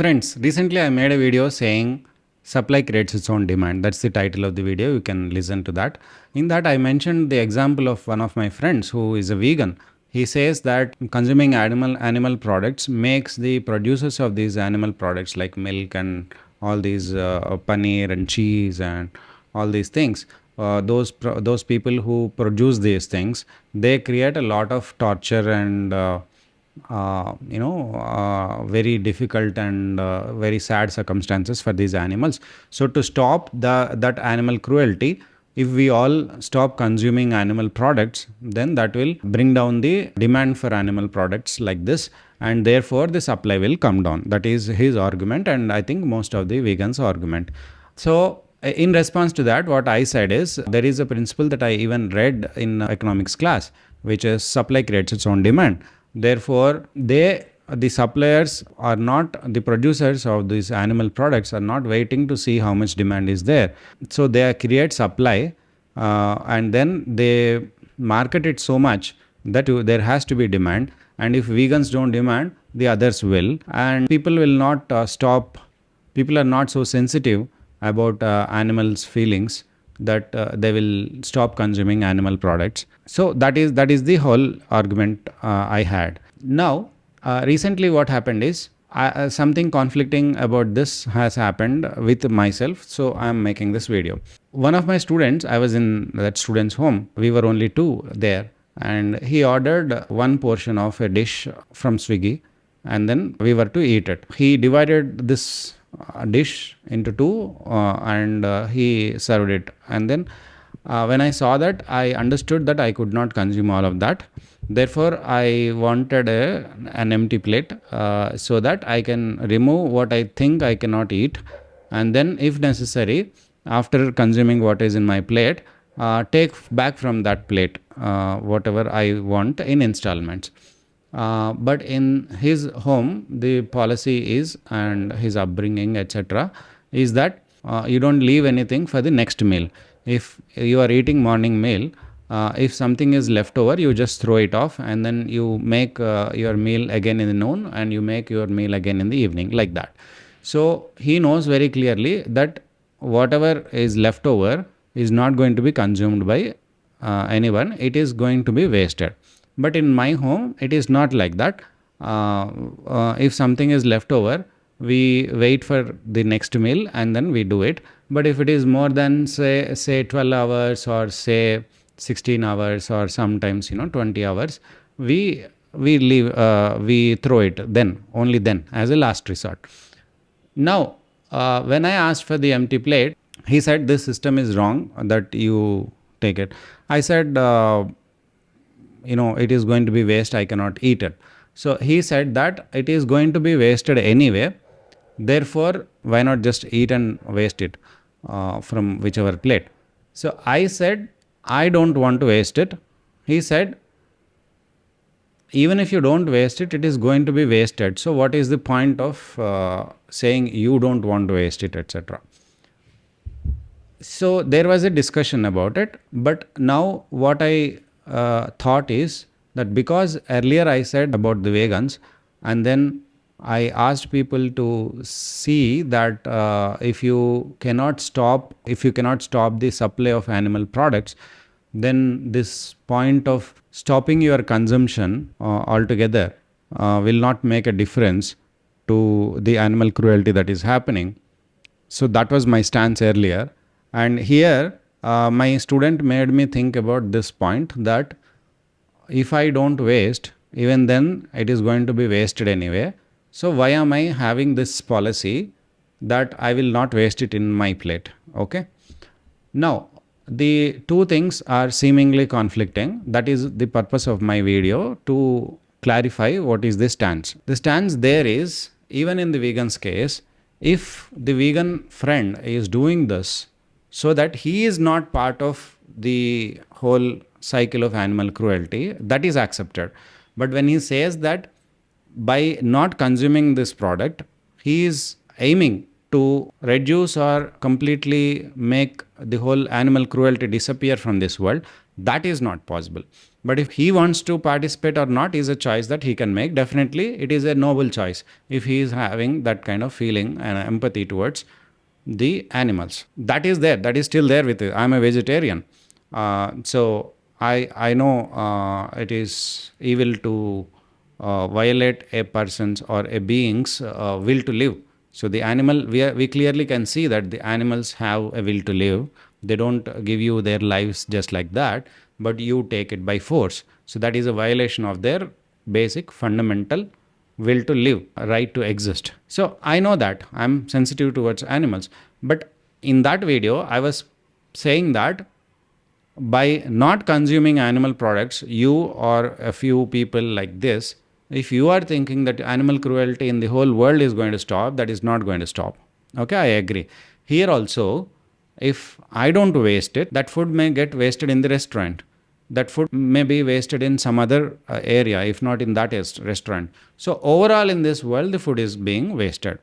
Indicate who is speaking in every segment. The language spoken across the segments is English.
Speaker 1: Friends, recently I made a video saying supply creates its own demand. That's the title of the video. You can listen to that. In that, I mentioned the example of one of my friends who is a vegan. He says that consuming animal products makes the producers of these animal products like milk and all these paneer and cheese and all these things. Those people who produce these things, they create a lot of torture and very difficult and very sad circumstances for these animals. So to stop that animal cruelty, if we all stop consuming animal products, then that will bring down the demand for animal products like this, and therefore the supply will come down. That is his argument, and I think most of the vegans argument. So in response to that, what I said is there is a principle that I even read in economics class, which is supply creates its own demand. Therefore, the suppliers are not, the producers of these animal products are not waiting to see how much demand is there. So they create supply and then they market it so much that there has to be demand. And if vegans don't demand, the others will. And people will not stop. People are not so sensitive about animals' feelings that they will stop consuming animal products. So that is the whole argument I had. Now, recently what happened is something conflicting about this has happened with myself. So I am making this video. One of my students, I was in that student's home. We were only two there, and he ordered one portion of a dish from Swiggy, and then we were to eat it. He divided this dish into two and he served it, and then when I saw that, I understood that I could not consume all of that. Therefore I wanted an empty plate so that I can remove what I think I cannot eat, and then if necessary, after consuming what is in my plate, take back from that plate whatever I want in installments. But in his home, the policy is, and his upbringing, etc., is that you don't leave anything for the next meal. If you are eating morning meal, if something is left over, you just throw it off, and then you make your meal again in the noon, and you make your meal again in the evening, like that. So he knows very clearly that whatever is left over is not going to be consumed by anyone. It is going to be wasted. But in my home, it is not like that. If something is left over, we wait for the next meal and then we do it. But if it is more than say 12 hours or say 16 hours or sometimes 20 hours, we leave, we throw it then, only then, as a last resort. Now, when I asked for the empty plate, he said this system is wrong, that you take it. I said, it is going to be waste, I cannot eat it. So he said that it is going to be wasted anyway, therefore why not just eat and waste it from whichever plate. So I said, I don't want to waste it. He said, even if you don't waste it, it is going to be wasted. So what is the point of saying you don't want to waste it, etc. So there was a discussion about it. But now what I thought is that because earlier I said about the vegans, and then I asked people to see that if you cannot stop the supply of animal products, then this point of stopping your consumption altogether will not make a difference to the animal cruelty that is happening. So that was my stance earlier. And here my student made me think about this point, that if I don't waste, even then it is going to be wasted anyway. So why am I having this policy that I will not waste it in my plate? Okay. Now, the two things are seemingly conflicting. That is the purpose of my video, to clarify what is the stance. The stance there is, even in the vegan's case, if the vegan friend is doing this so that he is not part of the whole cycle of animal cruelty, that is accepted. But when he says that by not consuming this product, he is aiming to reduce or completely make the whole animal cruelty disappear from this world, That is not possible. But if he wants to participate or not is a choice that he can make. Definitely it is a noble choice if he is having that kind of feeling and empathy towards the animals. That is there, that is still there with it. I'm a vegetarian. So I know it is evil to violate a person's or a being's will to live. So the animal, we clearly can see that the animals have a will to live. They don't give you their lives just like that, but you take it by force. So that is a violation of their basic fundamental will to live, right to exist. So I know that I'm sensitive towards animals, but in that video I was saying that by not consuming animal products, you or a few people like this, if you are thinking that animal cruelty in the whole world is going to stop, that is not going to stop. Okay, I agree. Here also, if I don't waste it, that food may get wasted in the restaurant. That food may be wasted in some other area, if not in that restaurant. So, overall, in this world, the food is being wasted.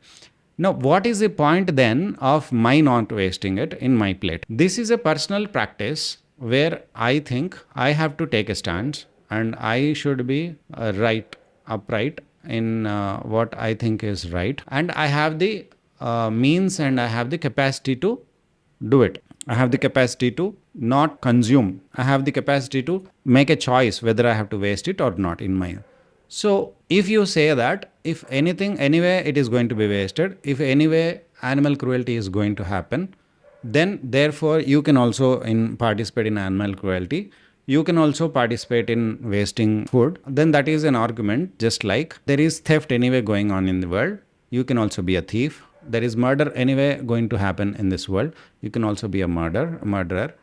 Speaker 1: Now, what is the point then of my not wasting it in my plate? This is a personal practice where I think I have to take a stance and I should be upright in what I think is right. And I have the means and I have the capacity to do it. I have the capacity to not consume. I have the capacity to make a choice whether I have to waste it or not in my. So if you say that if anything, anyway, it is going to be wasted, if anyway animal cruelty is going to happen, then therefore you can also participate in animal cruelty. You can also participate in wasting food. Then that is an argument. Just like there is theft anyway going on in the world, you can also be a thief. There is murder anyway going to happen in this world, you can also be a murderer.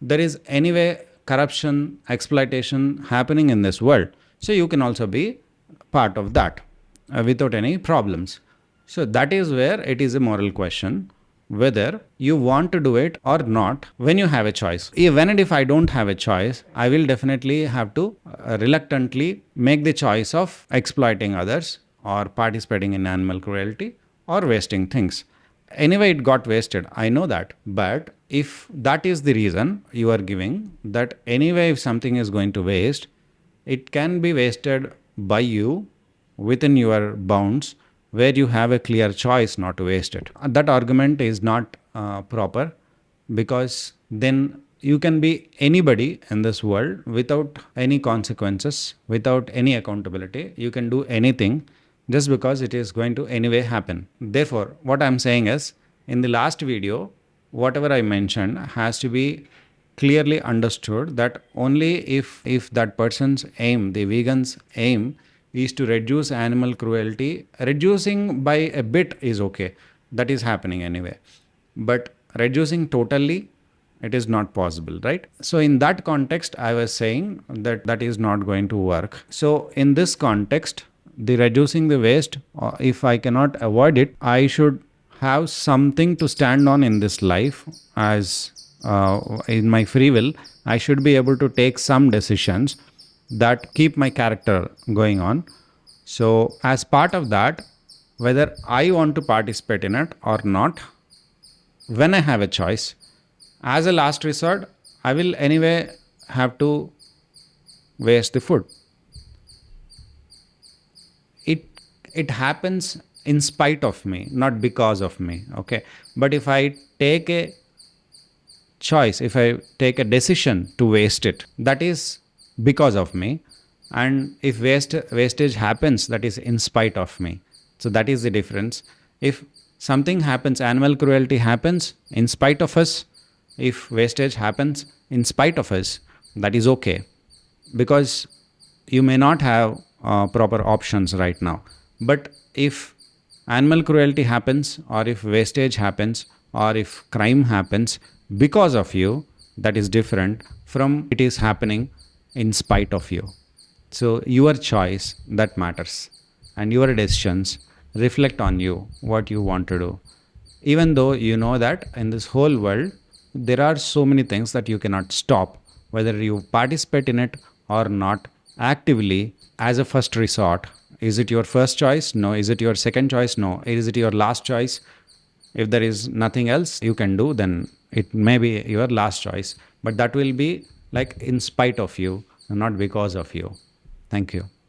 Speaker 1: There is anyway corruption, exploitation happening in this world, so you can also be part of that without any problems. So that is where it is a moral question whether you want to do it or not when you have a choice. Even if I don't have a choice, I will definitely have to reluctantly make the choice of exploiting others or participating in animal cruelty or wasting things. Anyway, it got wasted, I know that. But if that is the reason you are giving, that anyway, if something is going to waste, it can be wasted by you within your bounds where you have a clear choice not to waste it. That argument is not proper, because then you can be anybody in this world without any consequences, without any accountability. You can do anything just because it is going to anyway happen. Therefore, what I'm saying is, in the last video, whatever I mentioned has to be clearly understood, that only if that person's aim, the vegan's aim, is to reduce animal cruelty, reducing by a bit is okay. That is happening anyway. But reducing totally, it is not possible, right? So in that context, I was saying that that is not going to work. So in this context, the reducing the waste, if I cannot avoid it, I should have something to stand on in this life. As in my free will, I should be able to take some decisions that keep my character going on. So as part of that, whether I want to participate in it or not, when I have a choice, as a last resort, I will anyway have to waste the food. It happens in spite of me, not because of me. Okay. But if I take a choice, if I take a decision to waste it, that is because of me. And if wastage happens, that is in spite of me. So that is the difference. If something happens, animal cruelty happens in spite of us, if wastage happens in spite of us, that is okay. Because you may not have proper options right now. But if animal cruelty happens, or if wastage happens, or if crime happens because of you, that is different from it is happening in spite of you. So your choice, that matters, and your decisions reflect on you, what you want to do. Even though you know that in this whole world, there are so many things that you cannot stop, whether you participate in it or not actively as a first resort. Is it your first choice? No. Is it your second choice? No. Is it your last choice? If there is nothing else you can do, then it may be your last choice. But that will be like in spite of you, not because of you. Thank you.